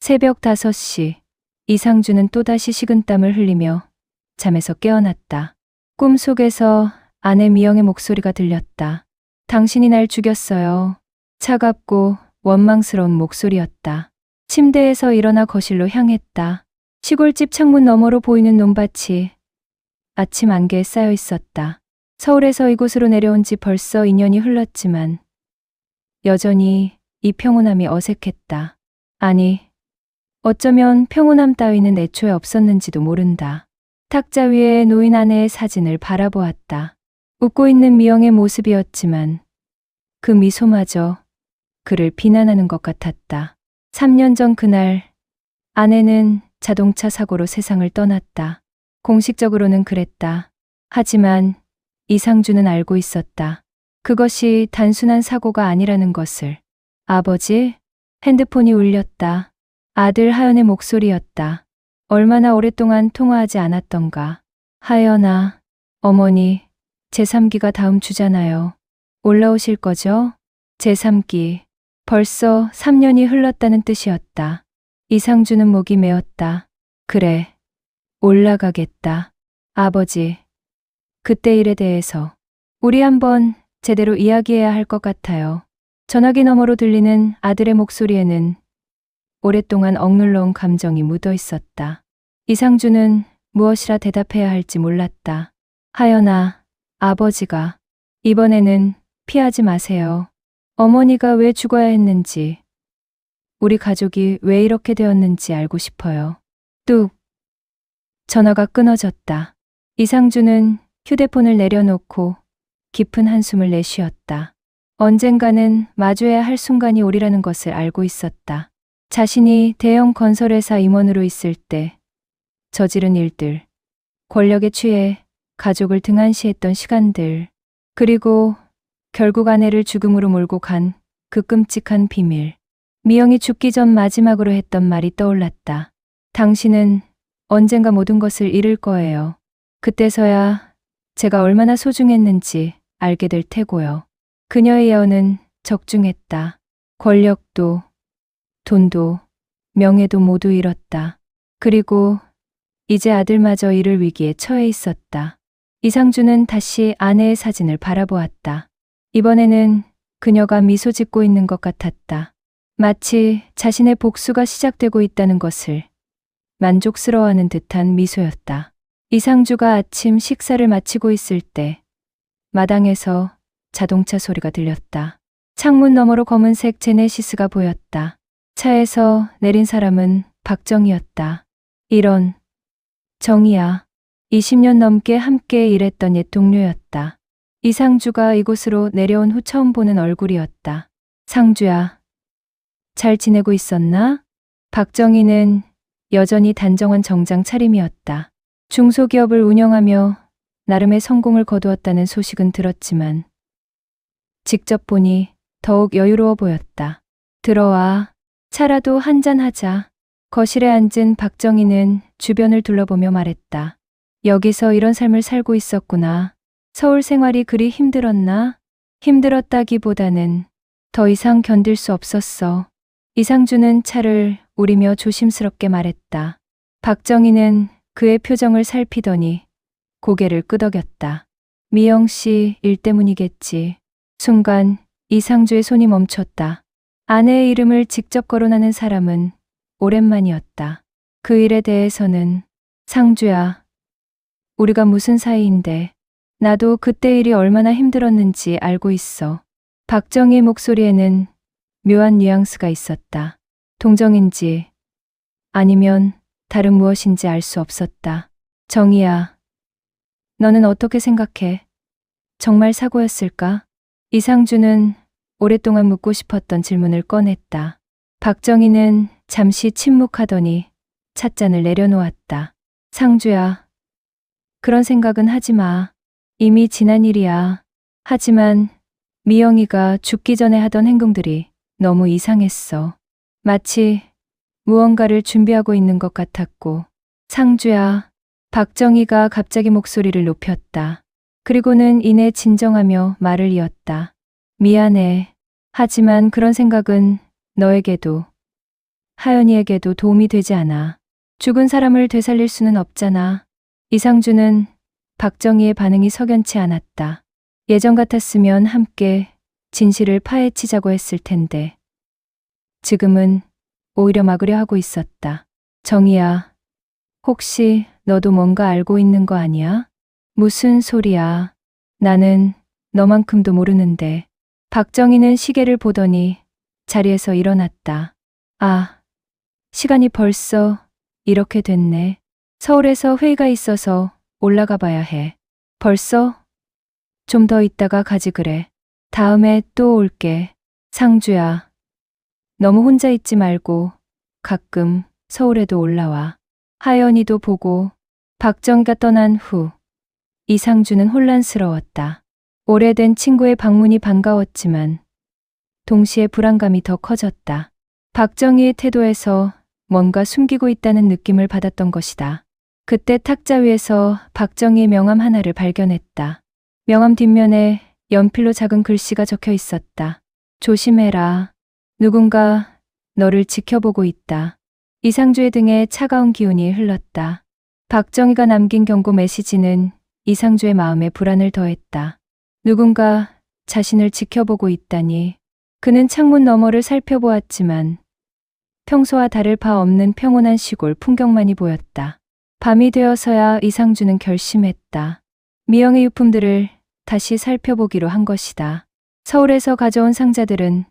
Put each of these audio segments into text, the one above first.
새벽 5시, 이상주는 또다시 식은땀을 흘리며 잠에서 깨어났다. 꿈속에서 아내 미영의 목소리가 들렸다. 당신이 날 죽였어요. 차갑고 원망스러운 목소리였다. 침대에서 일어나 거실로 향했다. 시골집 창문 너머로 보이는 논밭이 아침 안개에 쌓여 있었다. 서울에서 이곳으로 내려온 지 벌써 2년이 흘렀지만 여전히 이 평온함이 어색했다. 아니, 어쩌면 평온함 따위는 애초에 없었는지도 모른다. 탁자 위에 놓인 아내의 사진을 바라보았다. 웃고 있는 미영의 모습이었지만 그 미소마저 그를 비난하는 것 같았다. 3년 전 그날 아내는 자동차 사고로 세상을 떠났다. 공식적으로는 그랬다. 하지만 이상주는 알고 있었다. 그것이 단순한 사고가 아니라는 것을. 아버지? 핸드폰이 울렸다. 아들 하연의 목소리였다. 얼마나 오랫동안 통화하지 않았던가. 하연아, 어머니, 제3기가 다음 주잖아요. 올라오실 거죠? 제3기. 벌써 3년이 흘렀다는 뜻이었다. 이상주는 목이 메었다. 그래, 올라가겠다. 아버지, 그때 일에 대해서 우리 한번 제대로 이야기해야 할 것 같아요. 전화기 너머로 들리는 아들의 목소리에는 오랫동안 억눌러온 감정이 묻어 있었다. 이상주는 무엇이라 대답해야 할지 몰랐다. 하연아, 아버지가 이번에는 피하지 마세요. 어머니가 왜 죽어야 했는지, 우리 가족이 왜 이렇게 되었는지 알고 싶어요. 뚝. 전화가 끊어졌다. 이상주는 휴대폰을 내려놓고 깊은 한숨을 내쉬었다. 언젠가는 마주해야 할 순간이 오리라는 것을 알고 있었다. 자신이 대형 건설회사 임원으로 있을 때 저지른 일들, 권력에 취해 가족을 등한시했던 시간들, 그리고 결국 아내를 죽음으로 몰고 간 그 끔찍한 비밀. 미영이 죽기 전 마지막으로 했던 말이 떠올랐다. 당신은 언젠가 모든 것을 잃을 거예요. 그때서야 제가 얼마나 소중했는지 알게 될 테고요. 그녀의 예언은 적중했다. 권력도, 돈도, 명예도 모두 잃었다. 그리고 이제 아들마저 잃을 위기에 처해 있었다. 이상주는 다시 아내의 사진을 바라보았다. 이번에는 그녀가 미소 짓고 있는 것 같았다. 마치 자신의 복수가 시작되고 있다는 것을 만족스러워하는 듯한 미소였다. 이상주가 아침 식사를 마치고 있을 때 마당에서 자동차 소리가 들렸다. 창문 너머로 검은색 제네시스가 보였다. 차에서 내린 사람은 박정희였다. 이런, 정희야. 20년 넘게 함께 일했던 옛 동료였다. 이상주가 이곳으로 내려온 후 처음 보는 얼굴이었다. 상주야, 잘 지내고 있었나? 박정희는 여전히 단정한 정장 차림이었다. 중소기업을 운영하며 나름의 성공을 거두었다는 소식은 들었지만 직접 보니 더욱 여유로워 보였다. 들어와, 차라도 한잔하자. 거실에 앉은 박정희는 주변을 둘러보며 말했다. 여기서 이런 삶을 살고 있었구나. 서울 생활이 그리 힘들었나? 힘들었다기보다는 더 이상 견딜 수 없었어. 이상주는 차를 우리며 조심스럽게 말했다. 박정희는 그의 표정을 살피더니 고개를 끄덕였다. 미영 씨 일 때문이겠지. 순간 이상주의 손이 멈췄다. 아내의 이름을 직접 거론하는 사람은 오랜만이었다. 그 일에 대해서는 상주야, 우리가 무슨 사이인데. 나도 그때 일이 얼마나 힘들었는지 알고 있어. 박정희의 목소리에는 묘한 뉘앙스가 있었다. 동정인지 아니면 다른 무엇인지 알 수 없었다. 정희야, 너는 어떻게 생각해? 정말 사고였을까? 이상주는 오랫동안 묻고 싶었던 질문을 꺼냈다. 박정희는 잠시 침묵하더니 찻잔을 내려놓았다. 상주야, 그런 생각은 하지 마. 이미 지난 일이야. 하지만 미영이가 죽기 전에 하던 행동들이 너무 이상했어. 마치 무언가를 준비하고 있는 것 같았고. 상주야, 박정희가 갑자기 목소리를 높였다. 그리고는 이내 진정하며 말을 이었다. 미안해. 하지만 그런 생각은 너에게도 하연이에게도 도움이 되지 않아. 죽은 사람을 되살릴 수는 없잖아. 이상주는 박정희의 반응이 석연치 않았다. 예전 같았으면 함께 진실을 파헤치자고 했을 텐데 지금은 오히려 막으려 하고 있었다. 정희야, 혹시 너도 뭔가 알고 있는 거 아니야? 무슨 소리야? 나는 너만큼도 모르는데. 박정희는 시계를 보더니 자리에서 일어났다. 아, 시간이 벌써 이렇게 됐네. 서울에서 회의가 있어서 올라가 봐야 해. 벌써? 좀 더 있다가 가지 그래. 다음에 또 올게. 상주야, 너무 혼자 있지 말고 가끔 서울에도 올라와. 하연이도 보고. 박정희가 떠난 후 이상주는 혼란스러웠다. 오래된 친구의 방문이 반가웠지만 동시에 불안감이 더 커졌다. 박정희의 태도에서 뭔가 숨기고 있다는 느낌을 받았던 것이다. 그때 탁자 위에서 박정희의 명함 하나를 발견했다. 명함 뒷면에 연필로 작은 글씨가 적혀 있었다. 조심해라. 누군가 너를 지켜보고 있다. 이상주의 등에 차가운 기운이 흘렀다. 박정희가 남긴 경고 메시지는 이상주의 마음에 불안을 더했다. 누군가 자신을 지켜보고 있다니. 그는 창문 너머를 살펴보았지만 평소와 다를 바 없는 평온한 시골 풍경만이 보였다. 밤이 되어서야 이상주는 결심했다. 미영의 유품들을 다시 살펴보기로 한 것이다. 서울에서 가져온 상자들은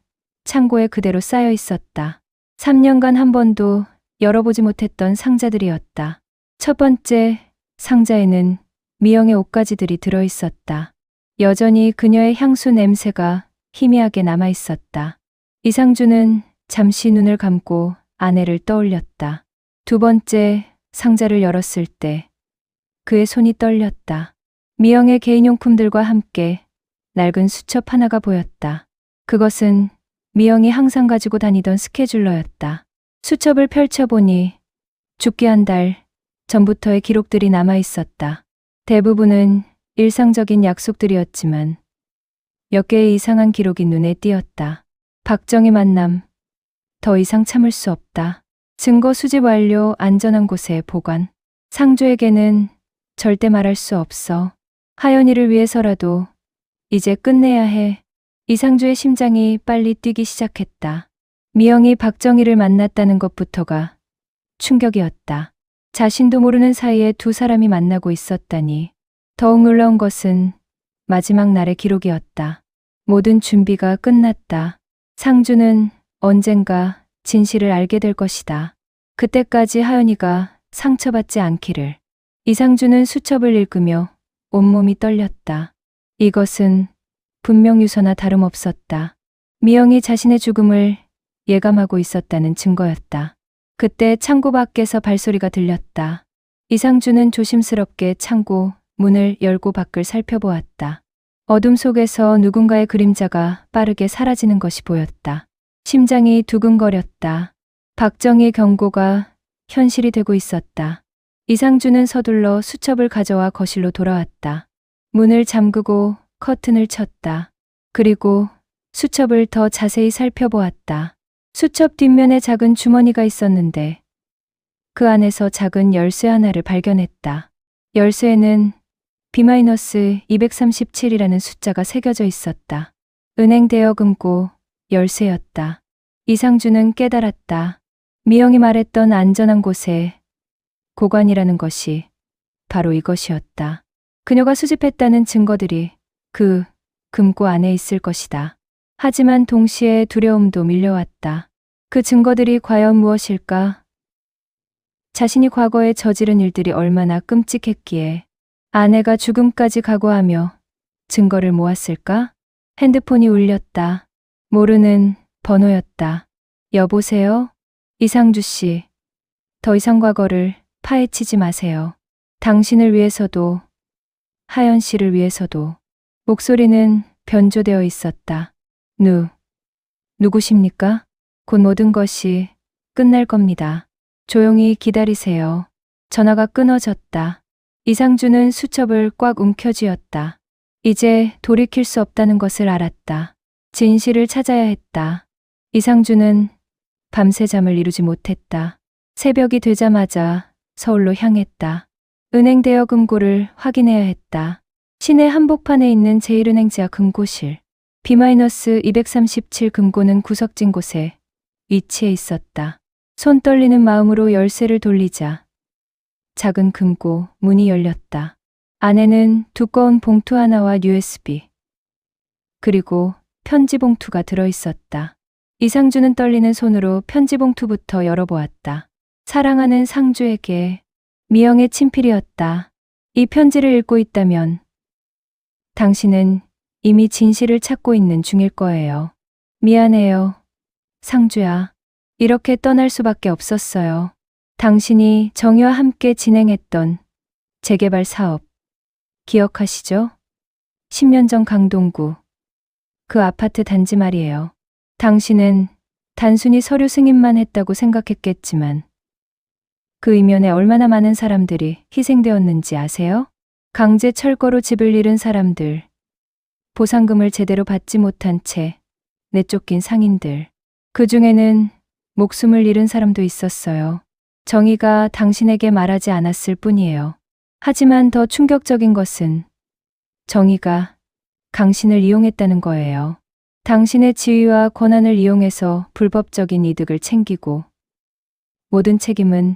창고에 그대로 쌓여 있었다. 3년간 한 번도 열어보지 못했던 상자들이었다. 첫 번째 상자에는 미영의 옷가지들이 들어 있었다. 여전히 그녀의 향수 냄새가 희미하게 남아 있었다. 이상주는 잠시 눈을 감고 아내를 떠올렸다. 두 번째 상자를 열었을 때 그의 손이 떨렸다. 미영의 개인용품들과 함께 낡은 수첩 하나가 보였다. 그것은 미영이 항상 가지고 다니던 스케줄러였다. 수첩을 펼쳐보니 죽기 한 달 전부터의 기록들이 남아 있었다. 대부분은 일상적인 약속들이었지만 몇 개의 이상한 기록이 눈에 띄었다. 박정희 만남. 더 이상 참을 수 없다. 증거 수집 완료. 안전한 곳에 보관. 상주에게는 절대 말할 수 없어. 하연이를 위해서라도 이제 끝내야 해. 이상주의 심장이 빨리 뛰기 시작했다. 미영이 박정희를 만났다는 것부터가 충격이었다. 자신도 모르는 사이에 두 사람이 만나고 있었다니. 더욱 놀라운 것은 마지막 날의 기록이었다. 모든 준비가 끝났다. 상주는 언젠가 진실을 알게 될 것이다. 그때까지 하연이가 상처받지 않기를. 이상주는 수첩을 읽으며 온몸이 떨렸다. 이것은 분명 유서나 다름없었다. 미영이 자신의 죽음을 예감하고 있었다는 증거였다. 그때 창고 밖에서 발소리가 들렸다. 이상주는 조심스럽게 창고 문을 열고 밖을 살펴보았다. 어둠 속에서 누군가의 그림자가 빠르게 사라지는 것이 보였다. 심장이 두근거렸다. 박정희의 경고가 현실이 되고 있었다. 이상주는 서둘러 수첩을 가져와 거실로 돌아왔다. 문을 잠그고 커튼을 쳤다. 그리고 수첩을 더 자세히 살펴보았다. 수첩 뒷면에 작은 주머니가 있었는데 그 안에서 작은 열쇠 하나를 발견했다. 열쇠에는 B-237이라는 숫자가 새겨져 있었다. 은행 대여금고 열쇠였다. 이상주는 깨달았다. 미영이 말했던 안전한 곳에 고관이라는 것이 바로 이것이었다. 그녀가 수집했다는 증거들이 그 금고 안에 있을 것이다. 하지만 동시에 두려움도 밀려왔다. 그 증거들이 과연 무엇일까? 자신이 과거에 저지른 일들이 얼마나 끔찍했기에 아내가 죽음까지 각오하며 증거를 모았을까? 핸드폰이 울렸다. 모르는 번호였다. 여보세요? 이상주 씨. 더 이상 과거를 파헤치지 마세요. 당신을 위해서도, 하연 씨를 위해서도. 목소리는 변조되어 있었다. 누구십니까? 곧 모든 것이 끝날 겁니다. 조용히 기다리세요. 전화가 끊어졌다. 이상주는 수첩을 꽉 움켜쥐었다. 이제 돌이킬 수 없다는 것을 알았다. 진실을 찾아야 했다. 이상주는 밤새 잠을 이루지 못했다. 새벽이 되자마자 서울로 향했다. 은행 대여 금고를 확인해야 했다. 시내 한복판에 있는 제1은행 지하 금고실. B-237 금고는 구석진 곳에 위치해 있었다. 손 떨리는 마음으로 열쇠를 돌리자 작은 금고 문이 열렸다. 안에는 두꺼운 봉투 하나와 USB 그리고 편지 봉투가 들어있었다. 이상주는 떨리는 손으로 편지 봉투부터 열어보았다. 사랑하는 상주에게 미영의 친필이었다. 이 편지를 읽고 있다면 당신은 이미 진실을 찾고 있는 중일 거예요. 미안해요. 상주야. 이렇게 떠날 수밖에 없었어요. 당신이 정희와 함께 진행했던 재개발 사업 기억하시죠? 10년 전 강동구 그 아파트 단지 말이에요. 당신은 단순히 서류 승인만 했다고 생각했겠지만 그 이면에 얼마나 많은 사람들이 희생되었는지 아세요? 강제 철거로 집을 잃은 사람들, 보상금을 제대로 받지 못한 채 내쫓긴 상인들, 그 중에는 목숨을 잃은 사람도 있었어요. 정의가 당신에게 말하지 않았을 뿐이에요. 하지만 더 충격적인 것은 정의가 당신을 이용했다는 거예요. 당신의 지위와 권한을 이용해서 불법적인 이득을 챙기고 모든 책임은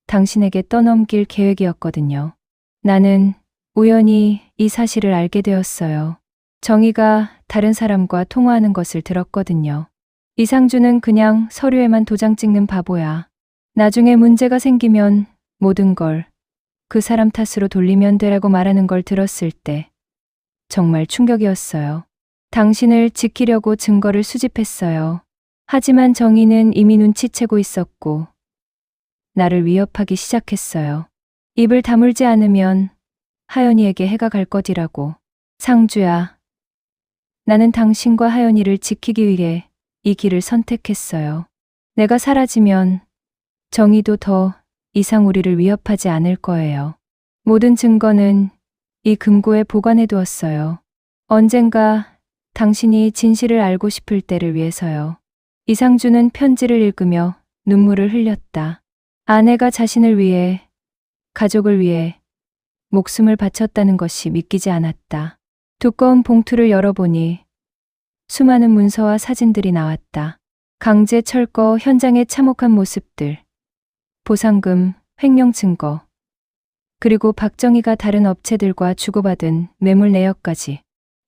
당신에게 떠넘길 계획이었거든요. 나는 우연히 이 사실을 알게 되었어요. 정의가 다른 사람과 통화하는 것을 들었거든요. 이상주는 그냥 서류에만 도장 찍는 바보야. 나중에 문제가 생기면 모든 걸 그 사람 탓으로 돌리면 되라고 말하는 걸 들었을 때 정말 충격이었어요. 당신을 지키려고 증거를 수집했어요. 하지만 정의는 이미 눈치채고 있었고 나를 위협하기 시작했어요. 입을 다물지 않으면 하연이에게 해가 갈 것이라고. 상주야. 나는 당신과 하연이를 지키기 위해 이 길을 선택했어요. 내가 사라지면 정의도 더 이상 우리를 위협하지 않을 거예요. 모든 증거는 이 금고에 보관해 두었어요. 언젠가 당신이 진실을 알고 싶을 때를 위해서요. 이상주는 편지를 읽으며 눈물을 흘렸다. 아내가 자신을 위해, 가족을 위해 목숨을 바쳤다는 것이 믿기지 않았다. 두꺼운 봉투를 열어보니 수많은 문서와 사진들이 나왔다. 강제 철거 현장의 참혹한 모습들, 보상금, 횡령 증거, 그리고 박정희가 다른 업체들과 주고받은 매물 내역까지.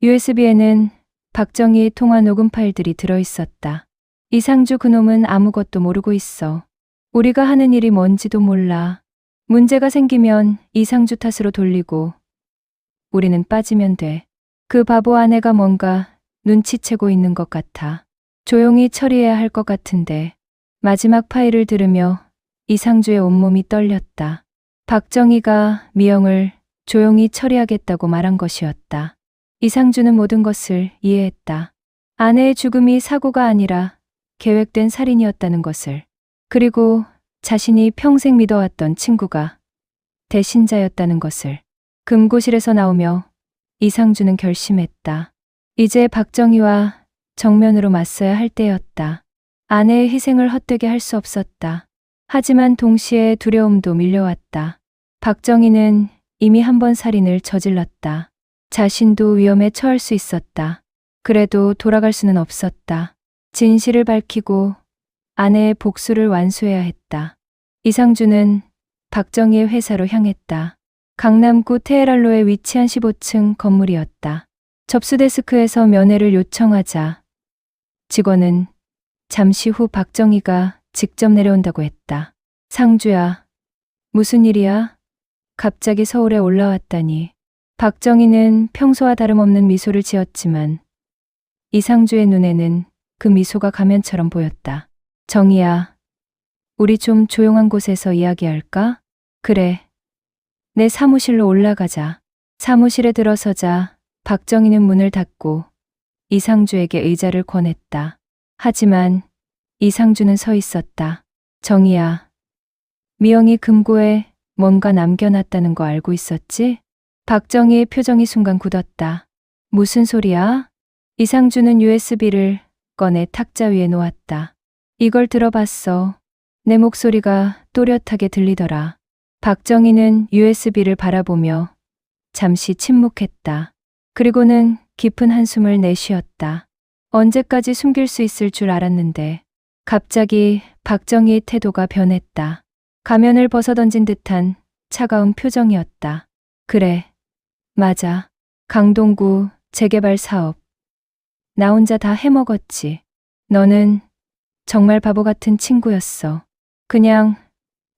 USB에는 박정희의 통화 녹음 파일들이 들어있었다. 이상주 그놈은 아무것도 모르고 있어. 우리가 하는 일이 뭔지도 몰라. 문제가 생기면 이상주 탓으로 돌리고 우리는 빠지면 돼. 그 바보 아내가 뭔가 눈치채고 있는 것 같아. 조용히 처리해야 할 것 같은데. 마지막 파일을 들으며 이상주의 온몸이 떨렸다. 박정희가 미영을 조용히 처리하겠다고 말한 것이었다. 이상주는 모든 것을 이해했다. 아내의 죽음이 사고가 아니라 계획된 살인이었다는 것을. 그리고 자신이 평생 믿어왔던 친구가 대신자였다는 것을. 금고실에서 나오며 이상주는 결심했다. 이제 박정희와 정면으로 맞서야 할 때였다. 아내의 희생을 헛되게 할 수 없었다. 하지만 동시에 두려움도 밀려왔다. 박정희는 이미 한 번 살인을 저질렀다. 자신도 위험에 처할 수 있었다. 그래도 돌아갈 수는 없었다. 진실을 밝히고 아내의 복수를 완수해야 했다. 이상주는 박정희의 회사로 향했다. 강남구 테헤랄로에 위치한 15층 건물이었다. 접수 데스크에서 면회를 요청하자 직원은 잠시 후 박정희가 직접 내려온다고 했다. 상주야, 무슨 일이야? 갑자기 서울에 올라왔다니. 박정희는 평소와 다름없는 미소를 지었지만 이상주의 눈에는 그 미소가 가면처럼 보였다. 정희야, 우리 좀 조용한 곳에서 이야기할까? 그래. 내 사무실로 올라가자. 사무실에 들어서자 박정희는 문을 닫고 이상주에게 의자를 권했다. 하지만 이상주는 서 있었다. 정희야, 미영이 금고에 뭔가 남겨놨다는 거 알고 있었지? 박정희의 표정이 순간 굳었다. 무슨 소리야? 이상주는 USB를 꺼내 탁자 위에 놓았다. 이걸 들어봤어. 내 목소리가 또렷하게 들리더라. 박정희는 USB를 바라보며 잠시 침묵했다. 그리고는 깊은 한숨을 내쉬었다. 언제까지 숨길 수 있을 줄 알았는데 갑자기 박정희의 태도가 변했다. 가면을 벗어던진 듯한 차가운 표정이었다. 그래, 맞아. 강동구 재개발 사업. 나 혼자 다 해먹었지. 너는 정말 바보 같은 친구였어. 그냥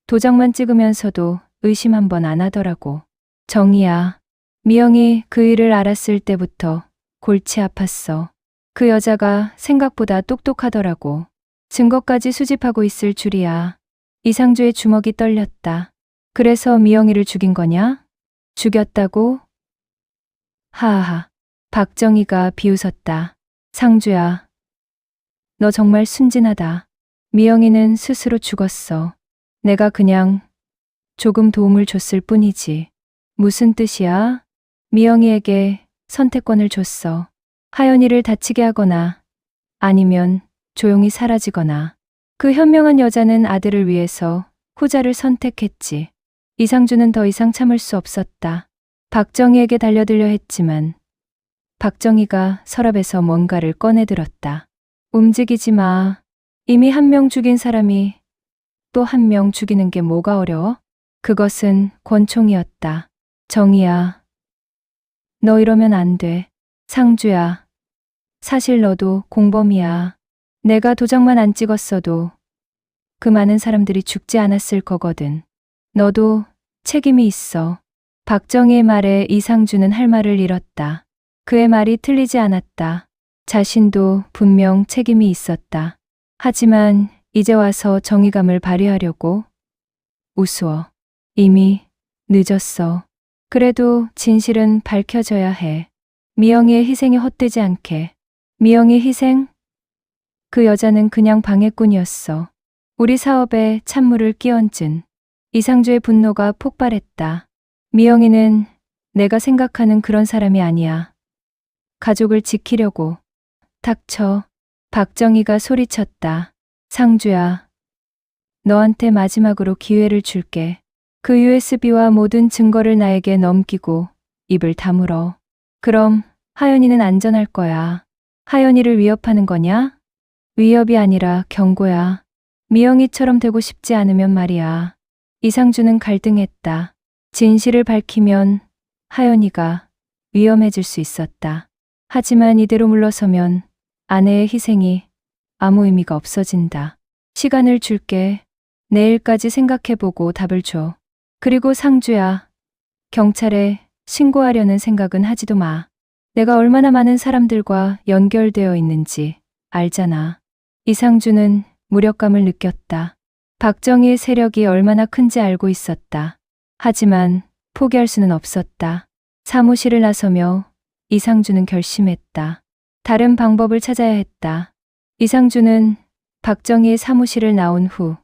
도장만 찍으면서도 의심 한 번 안 하더라고. 정희야. 미영이 그 일을 알았을 때부터 골치 아팠어. 그 여자가 생각보다 똑똑하더라고. 증거까지 수집하고 있을 줄이야. 이상주의 주먹이 떨렸다. 그래서 미영이를 죽인 거냐? 죽였다고? 하하하. 박정희가 비웃었다. 상주야. 너 정말 순진하다. 미영이는 스스로 죽었어. 내가 그냥 조금 도움을 줬을 뿐이지. 무슨 뜻이야? 미영이에게 선택권을 줬어. 하연이를 다치게 하거나 아니면 조용히 사라지거나. 그 현명한 여자는 아들을 위해서 후자를 선택했지. 이상주는 더 이상 참을 수 없었다. 박정희에게 달려들려 했지만 박정희가 서랍에서 뭔가를 꺼내들었다. 움직이지 마. 이미 한 명 죽인 사람이 또 한 명 죽이는 게 뭐가 어려워? 그것은 권총이었다. 정희야. 너 이러면 안 돼. 상주야. 사실 너도 공범이야. 내가 도장만 안 찍었어도 그 많은 사람들이 죽지 않았을 거거든. 너도 책임이 있어. 박정희의 말에 이상주는 할 말을 잃었다. 그의 말이 틀리지 않았다. 자신도 분명 책임이 있었다. 하지만 이제 와서 정의감을 발휘하려고 우스워. 이미 늦었어. 그래도 진실은 밝혀져야 해. 미영이의 희생이 헛되지 않게. 미영이의 희생? 그 여자는 그냥 방해꾼이었어. 우리 사업에 찬물을 끼얹은. 이상주의 분노가 폭발했다. 미영이는 내가 생각하는 그런 사람이 아니야. 가족을 지키려고. 닥쳐. 박정희가 소리쳤다. 상주야. 너한테 마지막으로 기회를 줄게. 그 USB와 모든 증거를 나에게 넘기고 입을 다물어. 그럼 하연이는 안전할 거야. 하연이를 위협하는 거냐? 위협이 아니라 경고야. 미영이처럼 되고 싶지 않으면 말이야. 이상주는 갈등했다. 진실을 밝히면 하연이가 위험해질 수 있었다. 하지만 이대로 물러서면 아내의 희생이 아무 의미가 없어진다. 시간을 줄게. 내일까지 생각해보고 답을 줘. 그리고 상주야. 경찰에 신고하려는 생각은 하지도 마. 내가 얼마나 많은 사람들과 연결되어 있는지 알잖아. 이상주는 무력감을 느꼈다. 박정희의 세력이 얼마나 큰지 알고 있었다. 하지만 포기할 수는 없었다. 사무실을 나서며 이상주는 결심했다. 다른 방법을 찾아야 했다. 이상주는 박정희의 사무실을 나온 후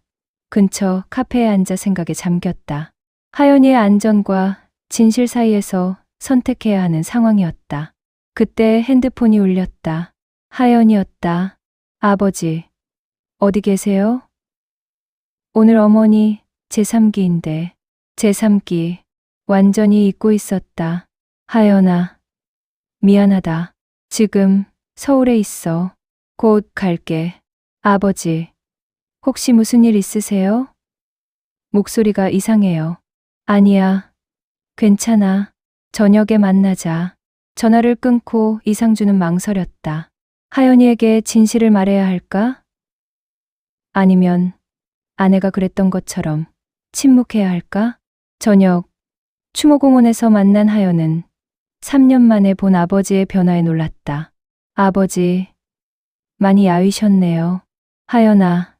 근처 카페에 앉아 생각에 잠겼다. 하연이의 안전과 진실 사이에서 선택해야 하는 상황이었다. 그때 핸드폰이 울렸다. 하연이었다. 아버지, 어디 계세요? 오늘 어머니 제3기인데. 제3기. 완전히 잊고 있었다. 하연아, 미안하다. 지금 서울에 있어. 곧 갈게. 아버지, 혹시 무슨 일 있으세요? 목소리가 이상해요. 아니야. 괜찮아. 저녁에 만나자. 전화를 끊고 이상주는 망설였다. 하연이에게 진실을 말해야 할까? 아니면 아내가 그랬던 것처럼 침묵해야 할까? 저녁, 추모공원에서 만난 하연은 3년 만에 본 아버지의 변화에 놀랐다. 아버지, 많이 야위셨네요. 하연아,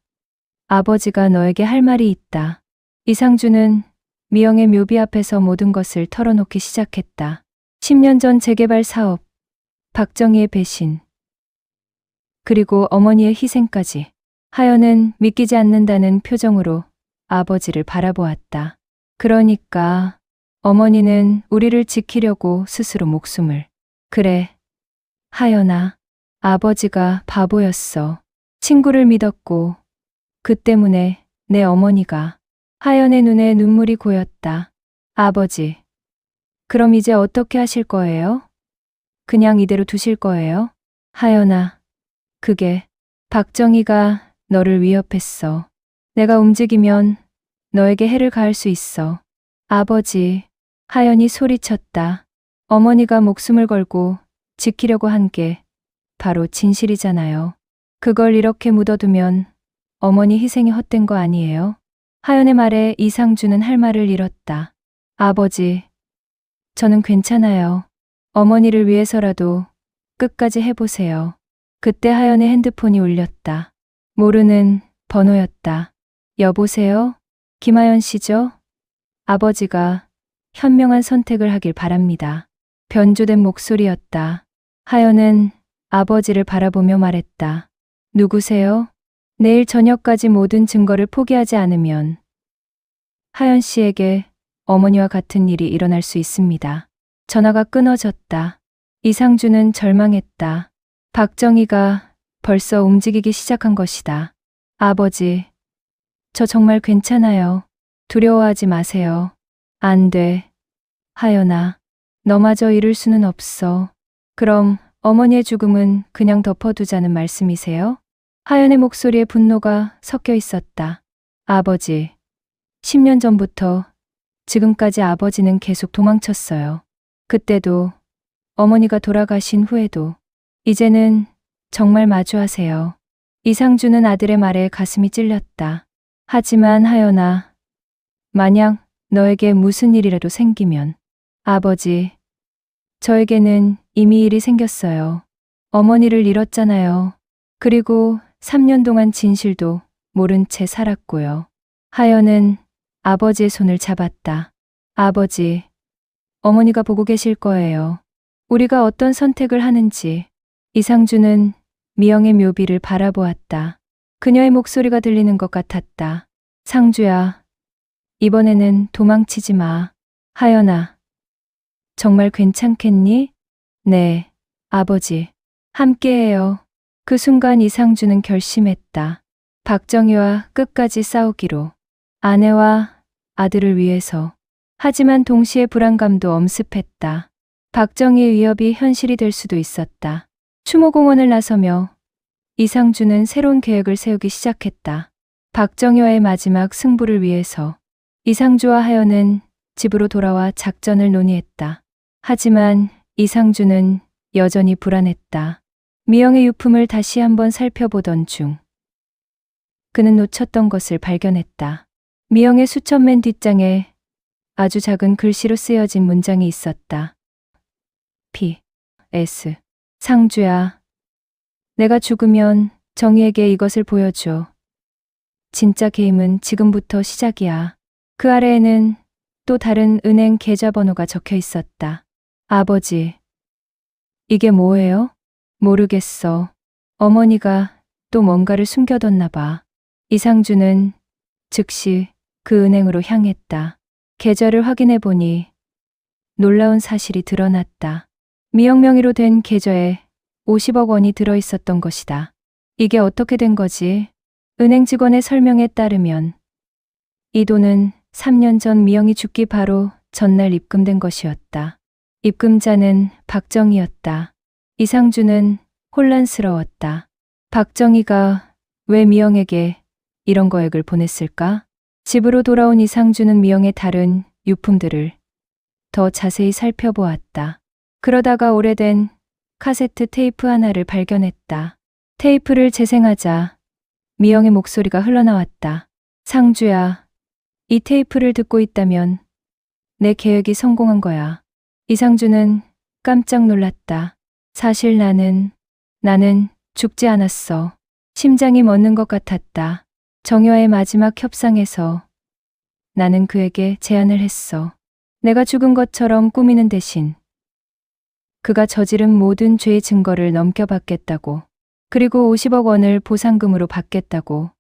아버지가 너에게 할 말이 있다. 이상주는 미영의 묘비 앞에서 모든 것을 털어놓기 시작했다. 10년 전 재개발 사업, 박정희의 배신, 그리고 어머니의 희생까지. 하연은 믿기지 않는다는 표정으로 아버지를 바라보았다. 그러니까 어머니는 우리를 지키려고 스스로 목숨을. 그래, 하연아. 아버지가 바보였어. 친구를 믿었고 그 때문에 내 어머니가. 하연의 눈에 눈물이 고였다. 아버지, 그럼 이제 어떻게 하실 거예요? 그냥 이대로 두실 거예요? 하연아, 그게 박정희가 너를 위협했어. 내가 움직이면 너에게 해를 가할 수 있어. 아버지, 하연이 소리쳤다. 어머니가 목숨을 걸고 지키려고 한 게 바로 진실이잖아요. 그걸 이렇게 묻어두면 어머니 희생이 헛된 거 아니에요? 하연의 말에 이상주는 할 말을 잃었다. 아버지, 저는 괜찮아요. 어머니를 위해서라도 끝까지 해보세요. 그때 하연의 핸드폰이 울렸다. 모르는 번호였다. 여보세요? 김하연 씨죠? 아버지가 현명한 선택을 하길 바랍니다. 변조된 목소리였다. 하연은 아버지를 바라보며 말했다. 누구세요? 내일 저녁까지 모든 증거를 포기하지 않으면 하연 씨에게 어머니와 같은 일이 일어날 수 있습니다. 전화가 끊어졌다. 이상주는 절망했다. 박정희가 벌써 움직이기 시작한 것이다. 아버지, 저 정말 괜찮아요. 두려워하지 마세요. 안 돼. 하연아, 너마저 이룰 수는 없어. 그럼 어머니의 죽음은 그냥 덮어두자는 말씀이세요? 하연의 목소리에 분노가 섞여 있었다. 아버지, 10년 전부터 지금까지 아버지는 계속 도망쳤어요. 그때도, 어머니가 돌아가신 후에도, 이제는 정말 마주하세요. 이상주는 아들의 말에 가슴이 찔렸다. 하지만 하연아, 만약 너에게 무슨 일이라도 생기면, 아버지, 저에게는 이미 일이 생겼어요. 어머니를 잃었잖아요. 그리고 3년 동안 진실도 모른 채 살았고요. 하연은 아버지의 손을 잡았다. 아버지, 어머니가 보고 계실 거예요. 우리가 어떤 선택을 하는지. 이상주는 미영의 묘비를 바라보았다. 그녀의 목소리가 들리는 것 같았다. 상주야, 이번에는 도망치지 마. 하연아, 정말 괜찮겠니? 네, 아버지. 함께해요. 그 순간 이상주는 결심했다. 박정희와 끝까지 싸우기로. 아내와 아들을 위해서. 하지만 동시에 불안감도 엄습했다. 박정희의 위협이 현실이 될 수도 있었다. 추모공원을 나서며 이상주는 새로운 계획을 세우기 시작했다. 박정희와의 마지막 승부를 위해서. 이상주와 하연은 집으로 돌아와 작전을 논의했다. 하지만 이상주는 여전히 불안했다. 미영의 유품을 다시 한번 살펴보던 중 그는 놓쳤던 것을 발견했다. 미영의 수천맨 뒷장에 아주 작은 글씨로 쓰여진 문장이 있었다. P.S. 상주야, 내가 죽으면 정희에게 이것을 보여줘. 진짜 게임은 지금부터 시작이야. 그 아래에는 또 다른 은행 계좌번호가 적혀 있었다. 아버지, 이게 뭐예요? 모르겠어. 어머니가 또 뭔가를 숨겨뒀나 봐. 이상주는 즉시 그 은행으로 향했다. 계좌를 확인해 보니 놀라운 사실이 드러났다. 미영 명의로 된 계좌에 50억 원이 들어있었던 것이다. 이게 어떻게 된 거지? 은행 직원의 설명에 따르면 이 돈은 3년 전 미영이 죽기 바로 전날 입금된 것이었다. 입금자는 박정희였다. 이상주는 혼란스러웠다. 박정희가 왜 미영에게 이런 거액을 보냈을까? 집으로 돌아온 이상주는 미영의 다른 유품들을 더 자세히 살펴보았다. 그러다가 오래된 카세트 테이프 하나를 발견했다. 테이프를 재생하자 미영의 목소리가 흘러나왔다. 상주야, 이 테이프를 듣고 있다면 내 계획이 성공한 거야. 이상주는 깜짝 놀랐다. 사실 나는 죽지 않았어. 심장이 멎는 것 같았다. 정희와의 마지막 협상에서 나는 그에게 제안을 했어. 내가 죽은 것처럼 꾸미는 대신 그가 저지른 모든 죄의 증거를 넘겨받겠다고. 그리고 50억 원을 보상금으로 받겠다고.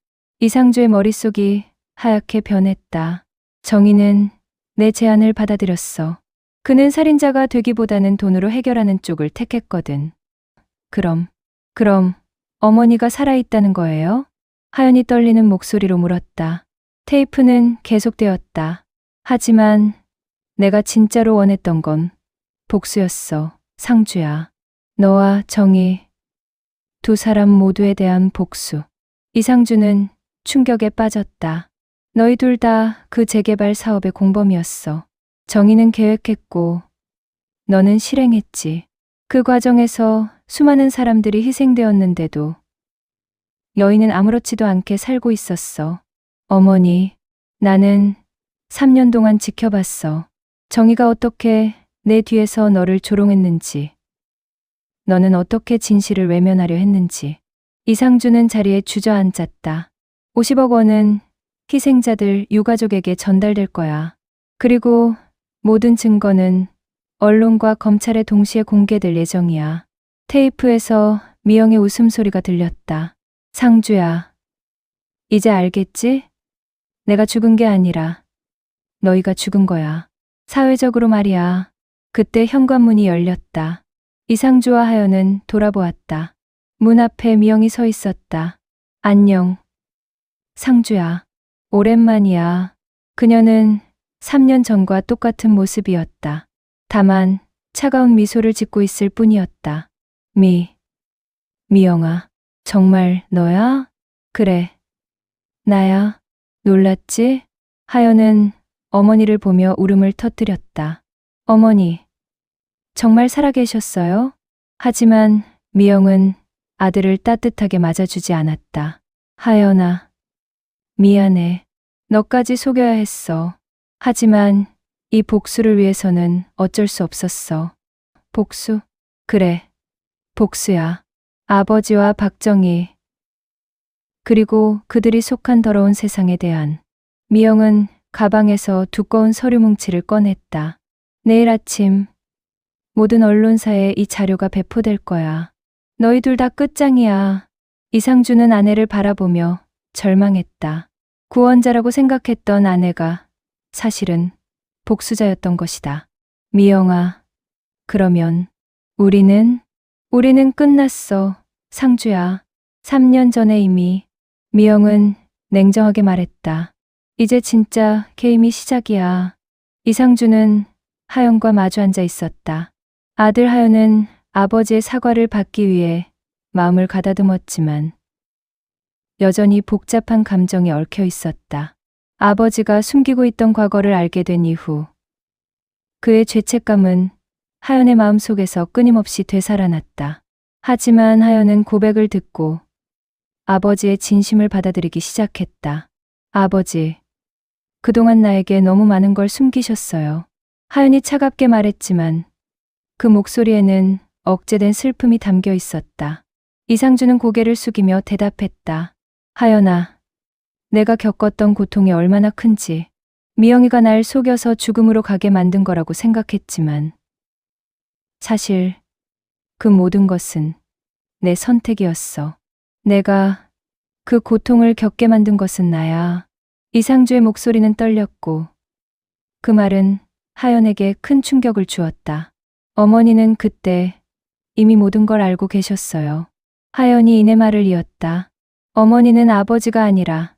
이상주의 머릿속이 하얗게 변했다. 정희는 내 제안을 받아들였어. 그는 살인자가 되기보다는 돈으로 해결하는 쪽을 택했거든. 그럼 어머니가 살아있다는 거예요? 하연이 떨리는 목소리로 물었다. 테이프는 계속되었다. 하지만 내가 진짜로 원했던 건 복수였어, 상주야. 너와 정희, 두 사람 모두에 대한 복수. 이상주는 충격에 빠졌다. 너희 둘 다 그 재개발 사업의 공범이었어. 정희는 계획했고 너는 실행했지. 그 과정에서 수많은 사람들이 희생되었는데도 너희는 아무렇지도 않게 살고 있었어. 어머니, 나는 3년 동안 지켜봤어. 정희가 어떻게 내 뒤에서 너를 조롱했는지, 너는 어떻게 진실을 외면하려 했는지. 이상주는 자리에 주저앉았다. 50억 원은 희생자들 유가족에게 전달될 거야. 그리고 모든 증거는 언론과 검찰에 동시에 공개될 예정이야. 테이프에서 미영의 웃음소리가 들렸다. 상주야, 이제 알겠지? 내가 죽은 게 아니라 너희가 죽은 거야. 사회적으로 말이야. 그때 현관문이 열렸다. 이상주와 하연은 돌아보았다. 문 앞에 미영이 서 있었다. 안녕, 상주야. 오랜만이야. 그녀는 3년 전과 똑같은 모습이었다. 다만 차가운 미소를 짓고 있을 뿐이었다. 미영아, 정말 너야? 그래, 나야. 놀랐지? 하연은 어머니를 보며 울음을 터뜨렸다. 어머니, 정말 살아계셨어요? 하지만 미영은 아들을 따뜻하게 맞아주지 않았다. 하연아, 미안해. 너까지 속여야 했어. 하지만 이 복수를 위해서는 어쩔 수 없었어. 복수? 그래, 복수야. 아버지와 박정희, 그리고 그들이 속한 더러운 세상에 대한. 미영은 가방에서 두꺼운 서류 뭉치를 꺼냈다. 내일 아침 모든 언론사에 이 자료가 배포될 거야. 너희 둘 다 끝장이야. 이상주는 아내를 바라보며 절망했다. 구원자라고 생각했던 아내가 사실은 복수자였던 것이다. 미영아, 그러면 우리는 끝났어, 상주야. 3년 전에 이미. 미영은 냉정하게 말했다. 이제 진짜 게임이 시작이야. 이상주는 하연과 마주 앉아 있었다. 아들 하연은 아버지의 사과를 받기 위해 마음을 가다듬었지만 여전히 복잡한 감정이 얽혀 있었다. 아버지가 숨기고 있던 과거를 알게 된 이후 그의 죄책감은 하연의 마음속에서 끊임없이 되살아났다. 하지만 하연은 고백을 듣고 아버지의 진심을 받아들이기 시작했다. 아버지, 그동안 나에게 너무 많은 걸 숨기셨어요. 하연이 차갑게 말했지만 그 목소리에는 억제된 슬픔이 담겨 있었다. 이상주는 고개를 숙이며 대답했다. 하연아, 내가 겪었던 고통이 얼마나 큰지, 미영이가 날 속여서 죽음으로 가게 만든 거라고 생각했지만 사실 그 모든 것은 내 선택이었어. 내가 그 고통을 겪게 만든 것은 나야. 이상주의 목소리는 떨렸고 그 말은 하연에게 큰 충격을 주었다. 어머니는 그때 이미 모든 걸 알고 계셨어요. 하연이 이내 말을 이었다. 어머니는 아버지가 아니라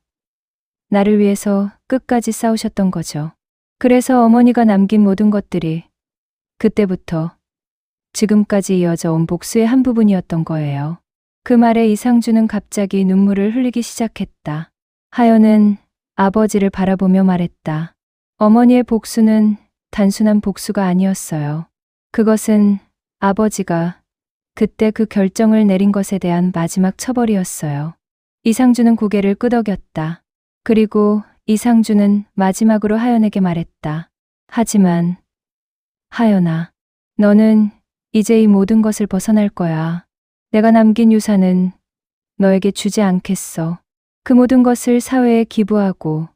나를 위해서 끝까지 싸우셨던 거죠. 그래서 어머니가 남긴 모든 것들이 그때부터 지금까지 이어져 온 복수의 한 부분이었던 거예요. 그 말에 이상주는 갑자기 눈물을 흘리기 시작했다. 하연은 아버지를 바라보며 말했다. 어머니의 복수는 단순한 복수가 아니었어요. 그것은 아버지가 그때 그 결정을 내린 것에 대한 마지막 처벌이었어요. 이상주는 고개를 끄덕였다. 그리고 이상주는 마지막으로 하연에게 말했다. 하지만 하연아, 너는 이제 이 모든 것을 벗어날 거야. 내가 남긴 유산은 너에게 주지 않겠어. 그 모든 것을 사회에 기부하고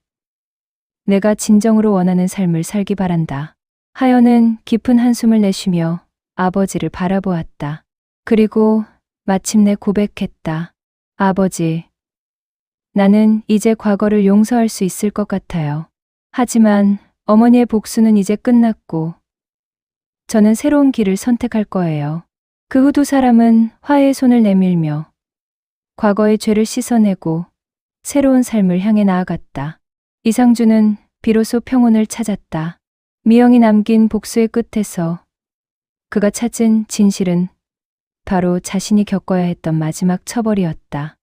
내가 진정으로 원하는 삶을 살기 바란다. 하연은 깊은 한숨을 내쉬며 아버지를 바라보았다. 그리고 마침내 고백했다. 아버지, 나는 이제 과거를 용서할 수 있을 것 같아요. 하지만 어머니의 복수는 이제 끝났고 저는 새로운 길을 선택할 거예요. 그 후 두 사람은 화해의 손을 내밀며 과거의 죄를 씻어내고 새로운 삶을 향해 나아갔다. 이상준은 비로소 평온을 찾았다. 미영이 남긴 복수의 끝에서 그가 찾은 진실은 바로 자신이 겪어야 했던 마지막 처벌이었다.